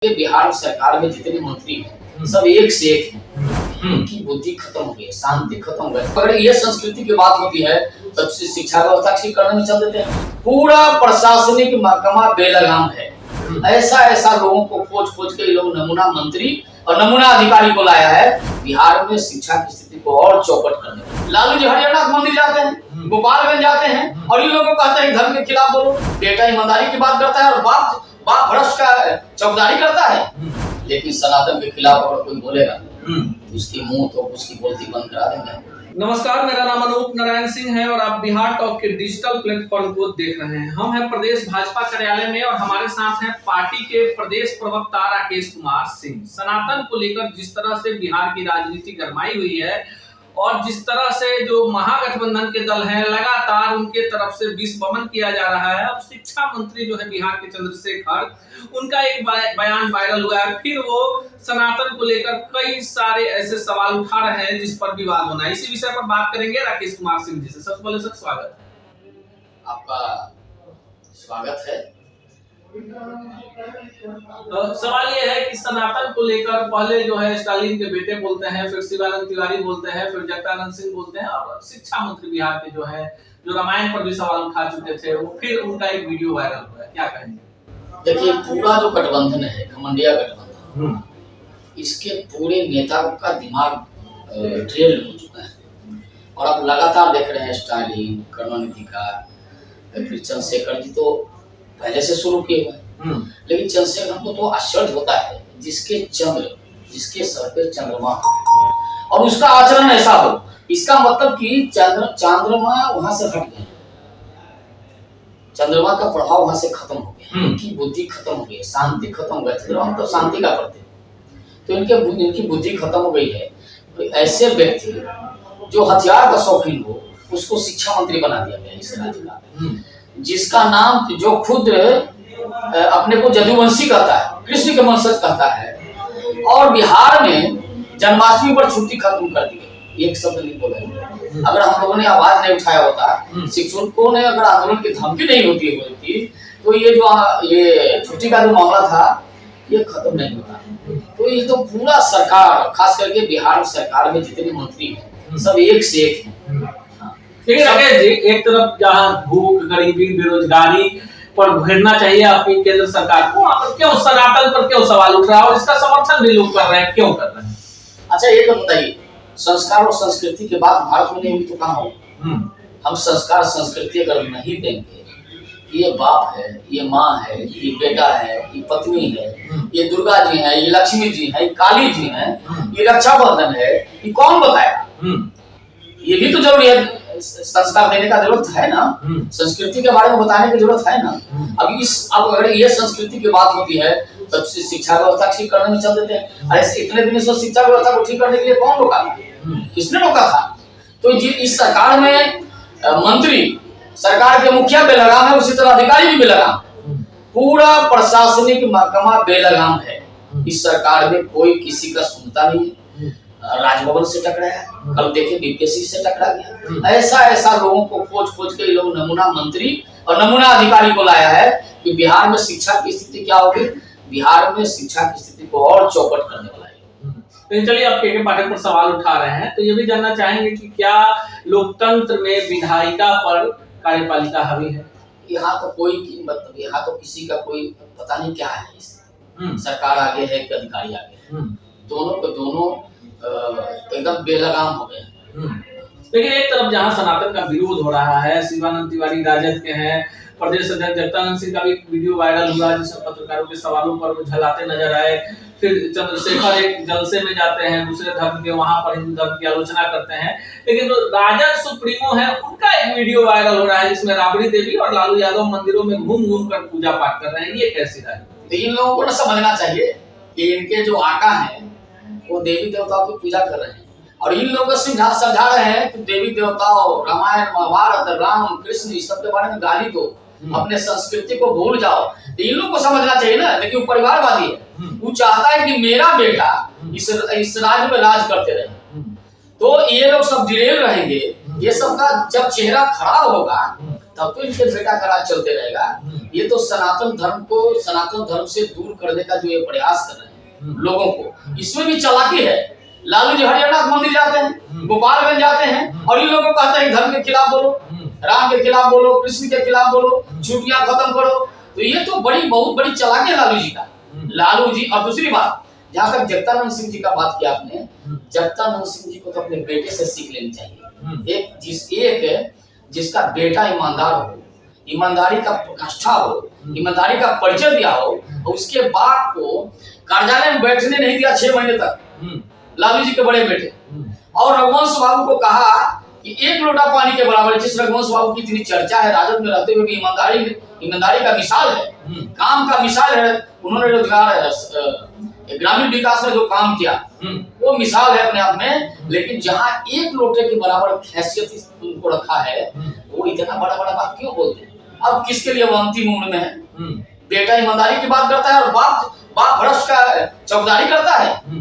बिहार सरकार में जितने मंत्री हैं सब एक से एक हैं। उनकी बुद्धि खत्म हो गई है, शांति खत्म हो गई। अगर ये संस्कृति की बात होती है तब से शिक्षा व्यवस्था ठीक करने में चल देते हैं। पूरा प्रशासनिक महकमा बेलगाम है। ऐसा लोगों को खोज के लोग नमूना मंत्री और नमूना अधिकारी को लाया है बिहार में शिक्षा की स्थिति को और चौपट करने। लालू जी हरियाणा मंदिर जाते हैं, गोपालगंज जाते हैं और इन लोगों को कहते हैं धर्म के खिलाफ बोलो। बेटा ईमानदारी की बात करता है और बाप भ्रष्ट का चौकीदारी करता है। लेकिन सनातन के खिलाफ अगर कोई बोलेगा तो उसकी मुंह तो उसकी बोलती बंद करा देंगे। नमस्कार, मेरा नाम अनूप नारायण सिंह है और आप बिहार टॉक के डिजिटल प्लेटफॉर्म को देख रहे हैं। हम हैं प्रदेश भाजपा कार्यालय में और हमारे साथ हैं पार्टी के प्रदेश प्रवक्ता राकेश कुमार सिंह। सनातन को लेकर जिस तरह से बिहार की राजनीति गरमाई हुई है और जिस तरह से जो महागठबंधन के दल हैं लगातार उनके तरफ से विस्फोमन किया जा रहा है। अब शिक्षा मंत्री जो है बिहार के चंद्रशेखर, उनका एक बयान वायरल हुआ है। फिर वो सनातन को लेकर कई सारे ऐसे सवाल उठा रहे हैं जिस पर विवाद होना है। इसी विषय पर बात करेंगे राकेश कुमार सिंह जी से। सबसे पहले सर स्वागत है। आपका स्वागत है। सवाल ये है कि सनातन को लेकर पहले जो है स्टालिन के बेटे बोलते हैं, फिर शिवानंद तिवारी बोलते हैं, फिर जगदानंद सिंह बोलते हैं और शिक्षा मंत्री बिहार के जो है जो रामायण पर भी सवाल उठा चुके थे, वो फिर उनका एक वीडियो वायरल हुआ है। क्या कहेंगे? देखिए, पूरा जो गठबंधन है, घमंडिया गठबंधन, इसके पूरे नेता का दिमाग ड्रेल्ड हो चुका है और आप लगातार देख रहे हैं स्टालिन, करुणानिधि का, फिर चंद्रशेखर जी तो पहले से शुरू किए हुए। लेकिन चंद्रशेखर को तो आश्चर्य होता है जिसके सर पे चंद्रमा हो और उसका आचरण ऐसा हो। इसका मतलब कि चंद्रमा वहां से हट गया, चंद्रमा का प्रभाव वहां से खत्म हो गया, उनकी बुद्धि खत्म हो गई, शांति खत्म हो गई। चंद्रमा तो शांति का प्रतीक, तो इनकी बुद्धि खत्म हो गई है। तो ऐसे व्यक्ति जो हथियार का शौकीन हो उसको शिक्षा मंत्री बना दिया गया इस राज्य का, जिसका नाम जो खुद अपने को जदुवंशी कहता है, कृष्ण के वंशज कहता है, और बिहार में जन्माष्टमी पर छुट्टी खत्म कर दी गई। एक शब्द नहीं बोला। अगर हम लोगों ने आवाज नहीं उठाया होता, शिक्षकों ने अगर आंदोलन की धमकी नहीं होती तो ये छुट्टी का जो मामला था ये खत्म नहीं होता। तो ये तो पूरा सरकार, खास करके बिहार सरकार में जितने मंत्री हैं सब एक से एक हैं। लेकिन राकेश जी, एक तरफ जहाँ भूख, गरीबी, बेरोजगारी पर घेरना चाहिए अपनी केंद्र सरकार को, वहाँ पर क्यों सनातन पर क्यों सवाल उठ रहा है और इसका समर्थन भी लोग कर रहे हैं, क्यों कर रहे हैं? अच्छा, ये तो बताइए, संस्कार और संस्कृति के बाद भारत में नहीं हुई तो कहाँ हो? हम संस्कार संस्कृति अगर नहीं देंगे, ये बाप है, ये माँ है, ये बेटा है, ये पत्नी है, ये दुर्गा जी है, ये लक्ष्मी जी है, ये काली जी है, ये रक्षाबंधन है, ये कौन बताएगा? ये भी तो जरूरी है, संस्कार देने का जरूरत है ना, संस्कृति के बारे में बताने की जरूरत है ना। अब अगर ये संस्कृति की बात होती है तब से शिक्षा व्यवस्था ठीक करने में चल देते हैं। अरे इतने दिन से शिक्षा व्यवस्था को ठीक करने के लिए कौन रोका था? किसने रोका था? तो इस सरकार में मंत्री, सरकार के मुखिया बेलगाम है, उसी तरह अधिकारी भी बेलगाम। पूरा प्रशासनिक महकमा बेलगाम है। इस सरकार में कोई किसी का सुनता नहीं है। राजभवन से टकराया, कल देखे बीपीएससी से टकरा गया। ऐसा लोगों को खोज के लोग नमूना मंत्री और नमूना अधिकारी को लाया है कि बिहार में शिक्षा की स्थिति क्या होगी। बिहार में शिक्षा की स्थिति को और चौपट करने वाला है। तो चलिए, आप के पाठक पर सवाल उठा रहे हैं तो ये भी जानना चाहेंगे कि क्या लोकतंत्र में विधायिका पर कार्यपालिका हावी है? यहाँ तो कोई मतलब, यहाँ तो किसी का कोई पता नहीं क्या है। सरकार आगे है कि अधिकारी आगे है, दोनों को दोनों एकदम बेलगाम हो गए। लेकिन एक तरफ जहां सनातन का विरोध हो रहा है, शिवानंद तिवारी राजद के हैं, प्रदेश अध्यक्ष जगदानंद सिंह का भी वीडियो वायरल हुआ जिसमें पत्रकारों के सवालों पर वो झलाते नजर आए। फिर चंद्रशेखर एक जलसे में जाते हैं दूसरे धर्म के, वहां पर हिंदू धर्म की आलोचना करते हैं। लेकिन जो राजद सुप्रीमो है उनका एक वीडियो वायरल हो रहा है जिसमें राबड़ी देवी और लालू यादव मंदिरों में घूम कर पूजा पाठ कर रहे हैं। ये कैसी राजनीति? इन लोगों को समझना चाहिए कि इनके जो आका है वो देवी देवताओं की पूजा कर रहे हैं और इन लोगों को समझा रहे हैं कि देवी देवताओं, रामायण, महाभारत, राम, कृष्ण, इस सब के बारे में गाली दो, अपने संस्कृति को भूल जाओ। तो इन लोगों को समझना चाहिए ना। देखिए, वो परिवारवादी है, वो चाहता है कि मेरा बेटा इस राज्य में राज करते रहे। तो ये लोग सब डिरेल रहेंगे। ये सब का जब चेहरा खराब होगा तब तो इनके बेटा का राज चलते रहेगा। ये तो सनातन धर्म को, सनातन धर्म से दूर करने का जो ये प्रयास कर रहे हैं लोगों को, इसमें भी चालाकी है। लालू जी हरियाणा मंदिर जाते हैं, गोपालगंज जाते हैं और इन लोगों को कहते हैं धर्म के खिलाफ बोलो, राम के खिलाफ बोलो, कृष्ण के खिलाफ बोलो, छुट्टियां खत्म करो। तो ये तो बहुत बड़ी चालाकी है लालू जी का। लालू जी, और दूसरी बात, जहाँ तक जगदानंद सिंह जी का बात किया आपने, जगदानंद सिंह जी को तो अपने बेटे से सीख लेनी चाहिए। एक जिसका बेटा ईमानदार हो, ईमानदारी का प्रतिष्ठा हो, ईमानदारी का परिचय दिया हो, और उसके बाप को कार्यालय में बैठने नहीं दिया 6 महीने तक, लालू जी के बड़े बेटे, और रघुवंश बाबू को कहा कि 1 लोटा पानी के बराबर, जिस रघुवंश बाबू की इतनी चर्चा है राजद में रहते हुए कि ईमानदारी का मिसाल है, काम का मिसाल है, उन्होंने रोजगार ग्रामीण विकास में जो काम किया वो मिसाल है अपने आप में। लेकिन जहाँ 1 लोटे के बराबर हैसियत उनको रखा है, वो इतना बड़ा बात क्यों बोलते हैं? अब किसके लिए वो अंतिम उम्र में है? बेटा ईमानदारी की बात करता है और बाप भ्रष्ट का चौकीदारी करता है।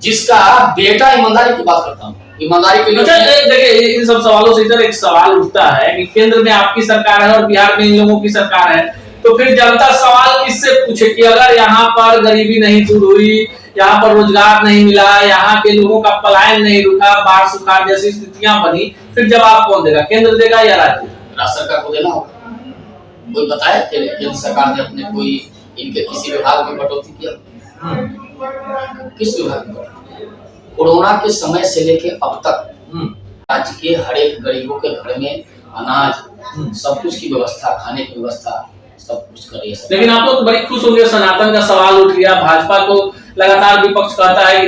जिसका बेटा ईमानदारी की बात करता हूँ, ईमानदारी के लिए देखिए, इन सब सवालों से इधर एक सवाल उठता है कि केंद्र में आपकी सरकार है और बिहार में इन लोगों की सरकार है, तो फिर जनता सवाल किससे पूछे कि अगर यहाँ पर गरीबी नहीं दूर हुई, यहाँ पर रोजगार नहीं मिला, यहाँ के लोगों का पलायन नहीं रुका, बाढ़ सुखाड़ जैसी स्थितियां बनी, फिर जवाब कौन देगा? केंद्र देगा या राज्य? राज्य सरकार को देना होगा। कोई बताए केंद्र सरकार ने अपने कोई इनके किसी विभाग में कटौती किया? किस विभाग में? कोरोना के समय से लेके अब तक राज्य के हर एक गरीबों के घर में अनाज, सब कुछ की व्यवस्था, खाने की व्यवस्था सब कुछ कर रही है। लेकिन आप लोग तो बड़ी खुश होंगे, सनातन का सवाल उठ गया। भाजपा को लगातार विपक्ष कहता है कि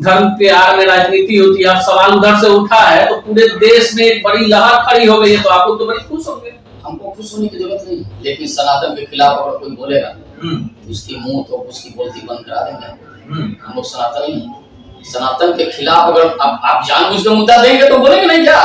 धर्म के आड़ में राजनीति होती है। अब सवाल उधर से उठा है तो पूरे देश में एक बड़ी लहर खड़ी हो गई है, तो आप लोग तो बड़ी खुश होंगे। हमको खुश होने की जरूरत नहीं, लेकिन सनातन के खिलाफ अगर कोई बोलेगा तो उसकी मुंह तो उसकी बोलती बंद करा देंगे। हम लोग सनातन ही हैं। सनातन के खिलाफ अगर आप जानबूझ के मुद्दा देंगे तो बोलेंगे नहीं क्या?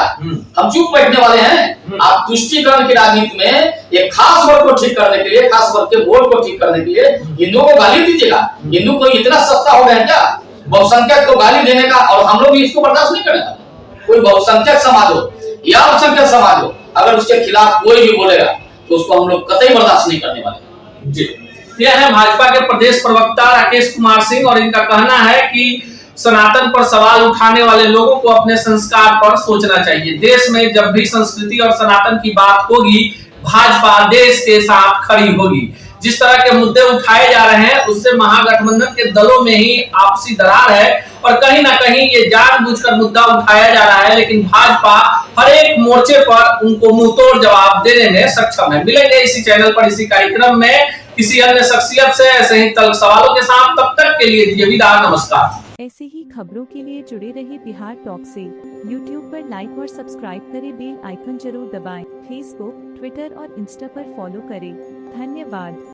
हम चुप बैठने वाले हैं? आप तुष्टीकरण की राजनीति में एक खास वर्ग को ठीक करने के लिए, खास वर्ग के वोट को ठीक करने के लिए हिंदुओं को गाली दीजिएगा। हिंदू को इतना सस्ता हो गया है क्या बहुसंख्यक को गाली देने का? और हम लोग इसको बर्दाश्त नहीं करेंगे। कोई बहुसंख्यक समाज हो या अल्पसंख्यक समाज हो, अगर उसके खिलाफ कोई भी बोलेगा तो उसको हम लोग कतई बर्दाश्त नहीं करने वाले। जी, यह है भाजपा के प्रदेश प्रवक्ता राकेश कुमार सिंह, और इनका कहना है कि सनातन पर सवाल उठाने वाले लोगों को अपने संस्कार पर सोचना चाहिए। देश में जब भी संस्कृति और सनातन की बात होगी, भाजपा देश के साथ खड़ी होगी। जिस तरह के मुद्दे उठाए जा रहे हैं उससे महागठबंधन के दलों में ही आपसी दरार है, और कहीं ना कहीं ये जानबूझकर मुद्दा उठाया जा रहा है, लेकिन भाजपा हर एक मोर्चे पर उनको मुंहतोड़ जवाब देने में सक्षम है। मिलेंगे इसी चैनल पर, इसी कार्यक्रम में किसी अन्य शख्सियत से ऐसे ही तल्ख सवालों के साथ। तब तक के लिए दीजिए विदा, नमस्कार। ऐसे ही खबरों के लिए जुड़े रहिए बिहार टॉक से। यूट्यूब पर लाइक और सब्सक्राइब करें, बेल आइकन जरूर दबाएं। फेसबुक, ट्विटर और इंस्टा पर फॉलो करें। धन्यवाद।